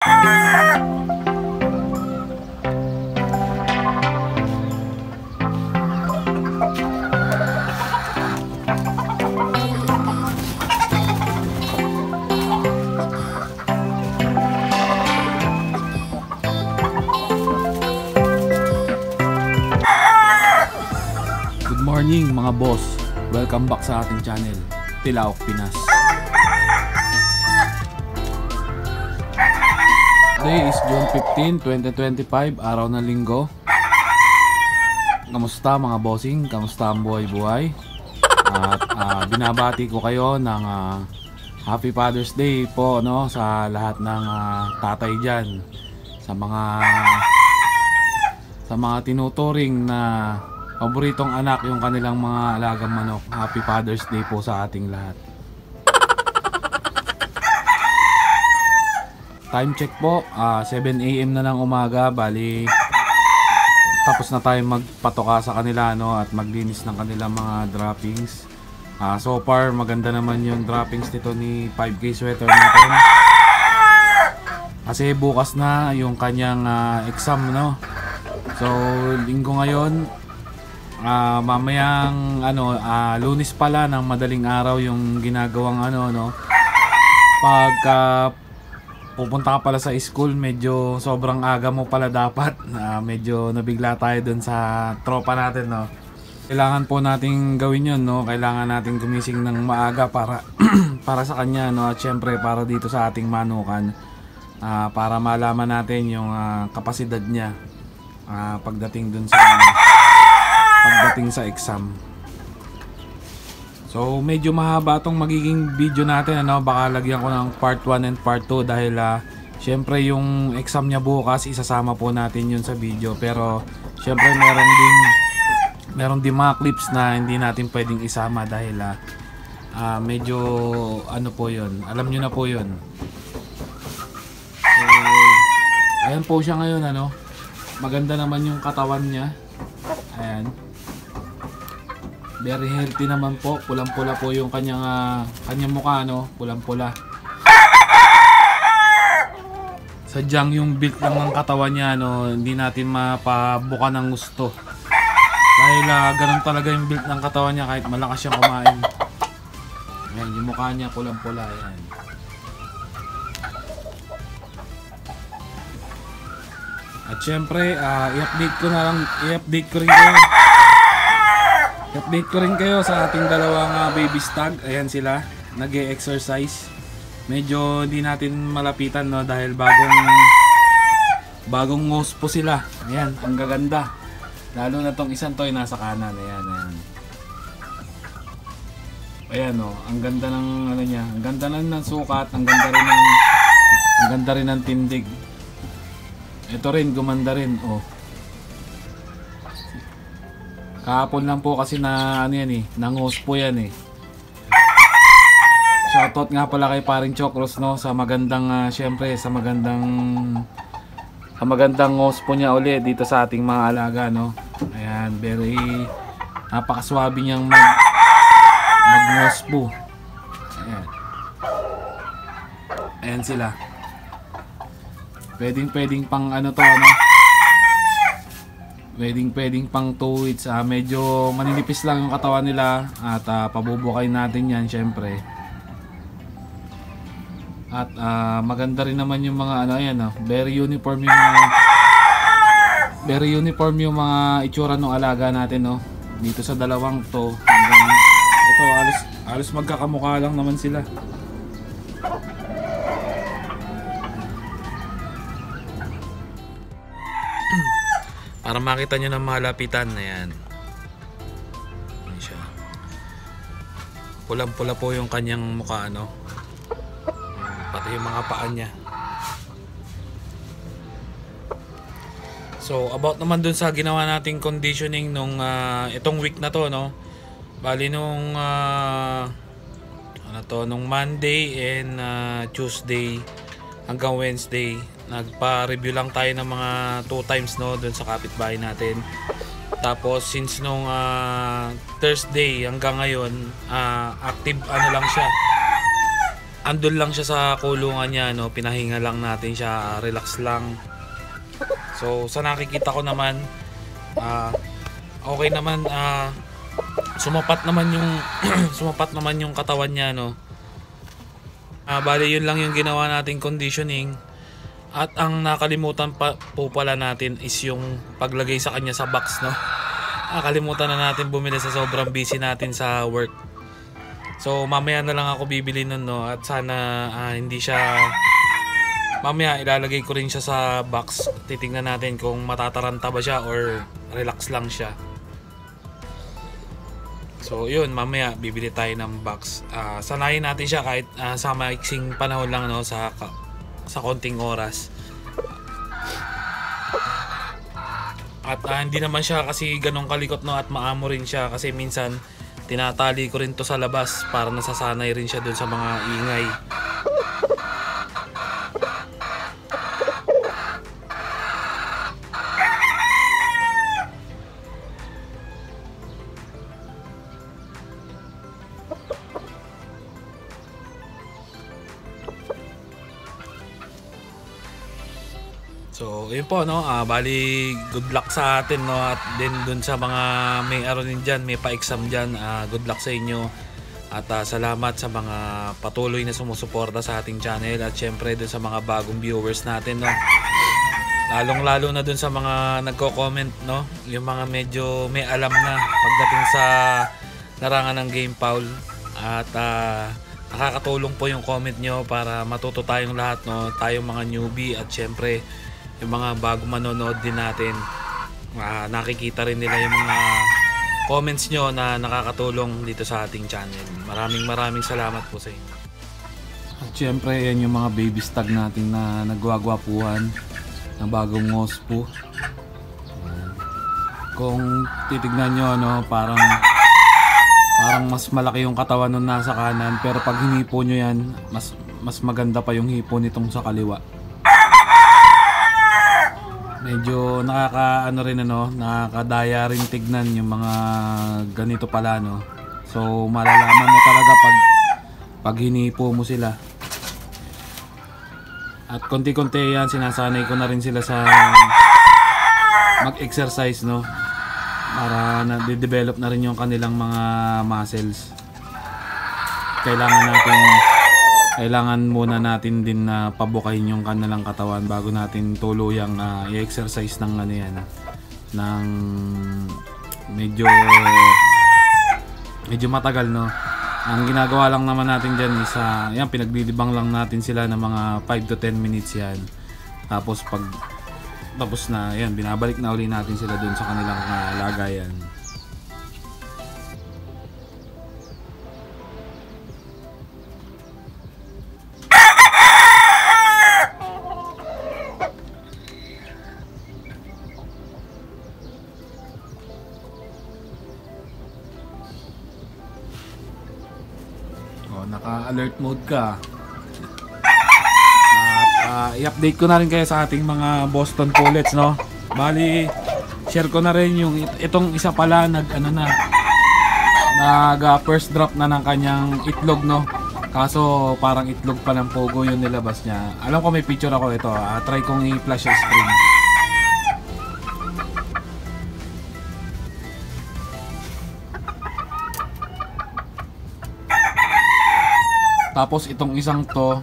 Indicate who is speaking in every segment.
Speaker 1: Good morning mga boss, welcome back sa ating channel, Tilaok Pinas. Today is June 15, 2025, araw ng linggo. Kamusta mga bossing? Kamusta ang buhay-buhay? At binabati ko kayo ng Happy Father's Day po, no, sa lahat ng tatay dyan, sa mga tinuturing na paboritong anak yung kanilang mga alagang manok. Happy Father's Day po sa ating lahat. Time check po, 7 AM na ng umaga. Bali tapos na tayo magpatoka sa kanila, no, at maglinis ng kanilang mga droppings. So far maganda naman yung droppings nito ni 5K sweater natin. Kasi bukas na yung kanyang exam, no. So linggo ngayon, mamayang Lunes pala ng madaling araw yung ginagawang no, pagka pupunta ka pala sa school, medyo sobrang aga mo pala dapat. Medyo nabigla tayo dun sa tropa natin, no. Kailangan po nating gawin yun, no. Kailangan nating gumising ng maaga para para sa kanya, no, at syempre para dito sa ating manukan, para malaman natin yung kapasidad niya pagdating sa exam. So medyo mahaba tong magiging video natin, ano. Baka lagyan ko ng part 1 and part 2 dahil syempre yung exam niya bukas isasama po natin yun sa video. Pero syempre meron din mga clips na hindi natin pwedeng isama dahil medyo po yun, alam nyo na po yun. So ayan po siya ngayon, ano. Maganda naman yung katawan niya. Ayan, very healthy naman po. Pulang-pula po yung kanyang mukha, no? Pulang-pula. Sadyang yung build lang ng katawan niya, no, hindi natin mapabuka ng gusto. Dahil ganun talaga yung build ng katawan niya kahit malakas siyang kumain. Ayan, yung mukha niya pulang-pula. Ayan. At syempre, i-update ko rin kayo sa ating dalawang baby stag. Ayan sila, nag-e-exercise. Medyo hindi natin malapitan, no, dahil bagong ngos po sila. Ayan, ang gaganda. Lalo na tong isang toy nasa kanan. Ayan, ayan. Ayan, no, ang ganda ng niya. Ang ganda ng sukat, ang ganda rin ng tindig. Ito rin, gumanda rin, oh. Kahapon lang po kasi na nangos po yan, eh. Shoutout nga pala kay paring Chocros, no, sa magandang syempre sa magandang ngos po niya ulit dito sa ating mga alaga, no. Ayan, very napakaswabe niyang mag-ngos po. Ayan. Ayan sila. Pwedeng pang to, ano. Pwedeng pang 2 weeks. Medyo maninipis lang yung katawan nila at pabubukayin natin yan syempre. At maganda rin naman yung mga ayan, very uniform yung mga itsura ng alaga natin, no. Dito sa dalawang to, ito halos magkakamukha lang naman sila. Para makita nyo ng mga lapitan na yan. Ayan siya. Pulang-pula po yung kanyang mukha, no. Pati yung mga paa niya. So about naman dun sa ginawa nating conditioning nung itong week na to, no. Bali nung nung Monday and Tuesday hanggang Wednesday, nagpa-review lang tayo ng mga 2 times, no, dun sa kapitbahay natin. Tapos since nung Thursday hanggang ngayon, active lang siya. andun lang siya sa kulungan niya, no, pinahinga lang natin siya, relax lang. So sa nakikita ko naman, okay naman, sumapat naman yung sumapat naman yung katawan niya, no. Bali yun lang yung ginawa nating conditioning. At ang nakalimutan pa po pala natin is yung paglagay sa kanya sa box, no. Nakalimutan na natin bumili sa sobrang busy natin sa work. So mamaya na lang ako bibili nun, no. At sana hindi siya, mamaya ilalagay ko rin siya sa box. Titingnan natin kung matataranta ba siya or relax lang siya. So yun, mamaya bibili tayo ng box. Sanayin natin siya kahit sa maiksing panahon lang, no, sa konting oras. At hindi naman siya kasi ganong kalikot, no, at maamo rin siya kasi minsan tinatali ko rin to sa labas para nasasanay rin siya dun sa mga ingay. So, yun po, no. Bali, good luck sa atin, no. At din dun sa mga may din dyan, may pa-exam dyan, good luck sa inyo. At salamat sa mga patuloy na sumusuporta sa ating channel. At syempre dun sa mga bagong viewers natin, no. Lalong-lalo na dun sa mga nagko-comment, no. Yung mga medyo may alam na pagdating sa larangan ng Game Paul. At nakakatulong po yung comment nyo para matuto tayong lahat, no. Tayong mga newbie at syempre yung mga bago manonood din natin, nakikita rin nila yung mga comments nyo na nakakatulong dito sa ating channel. Maraming salamat po sa inyo. At syempre yan yung mga baby stag natin na nagwagwapuhan na bagong ngospo. Kung titignan nyo, no, parang mas malaki yung katawan nung nasa kanan, pero pag hinipo nyo yan, mas maganda pa yung hipo nitong sa kaliwa. Medyo nakakadaya rin tignan yung mga ganito pala, no. So malalaman mo talaga pag hinipo mo sila. At konti-konti yan, sinasanay ko na rin sila sa mag-exercise, no, para na-develop na rin yung kanilang mga muscles. Kailangan muna natin din na pabukayin yung kanilang katawan bago natin tuluyang i-exercise ng ng medyo matagal, no. Ang ginagawa lang naman natin dyan is yan, pinaglilibang lang natin sila ng mga 5 to 10 minutes yan. Tapos tapos na yan, binabalik na uli natin sila dun sa kanilang lagayan. Naka-alert mode ka. At i-update ko na rin kayo sa ating mga Boston Pullets, no. Bali, share ko na rin yung itong isa pala nag first drop na ng kanyang itlog, no. Kaso parang itlog pa ng pogo yung nilabas niya. Alam ko may picture ako ito. Try kong i-flash yung screen. Tapos itong isang to,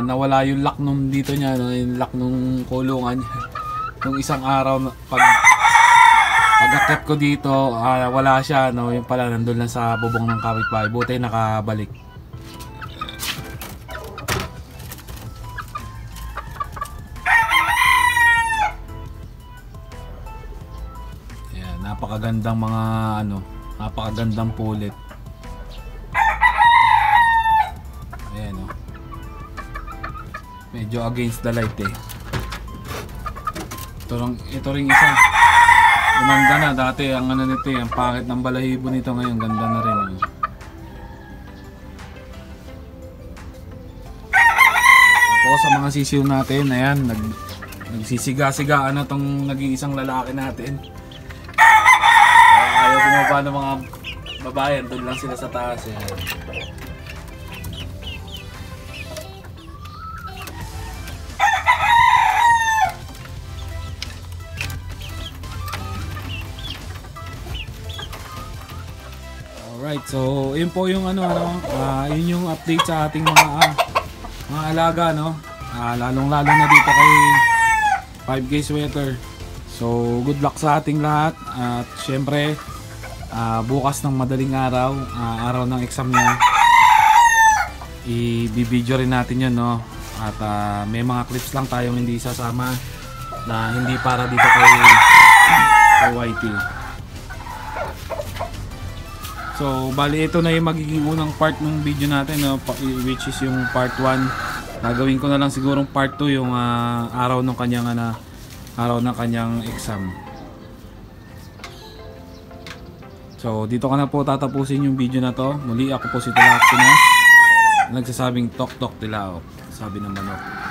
Speaker 1: nawala yung lock nung dito niya, no, yung lock nung kulungan niya. Nung isang araw, pag-akit ko dito, wala siya, no, yung pala nandun lang sa bubong ng kapitbahay. Buti nakabalik. Ayan, napakagandang mga napakagandang pullet. Medyo against the light eh. Ito ring isa. Gumanda na dati ang nito ang pangit ng balahibo nito, ngayon ganda na rin. Tapos sa mga sisiw natin, ayan, nagsisiga-sigaan na tong nag-iisang lalaki natin. Ayaw bumaba ng mga babae, doon lang sila sa taas. Ayan. Alright, so yun po yung yun yung update sa ating mga alaga, no? Lalong-lalo na dito kay 5K Sweater. So, good luck sa ating lahat. At syempre, bukas ng madaling araw, araw ng exam niya, i-video rin natin yun, no? At may mga clips lang tayong hindi sasama na hindi para dito kay YT. So, bali ito na yung magiging unang part ng video natin, no? Which is yung part 1. Gagawin ko na lang sigurong part 2 yung araw ng kanyang exam. So, dito ka na po tatapusin yung video na to. Muli ako po si Tilapia Pinas, nagsasabing tok tok tilao, sabi ng manok.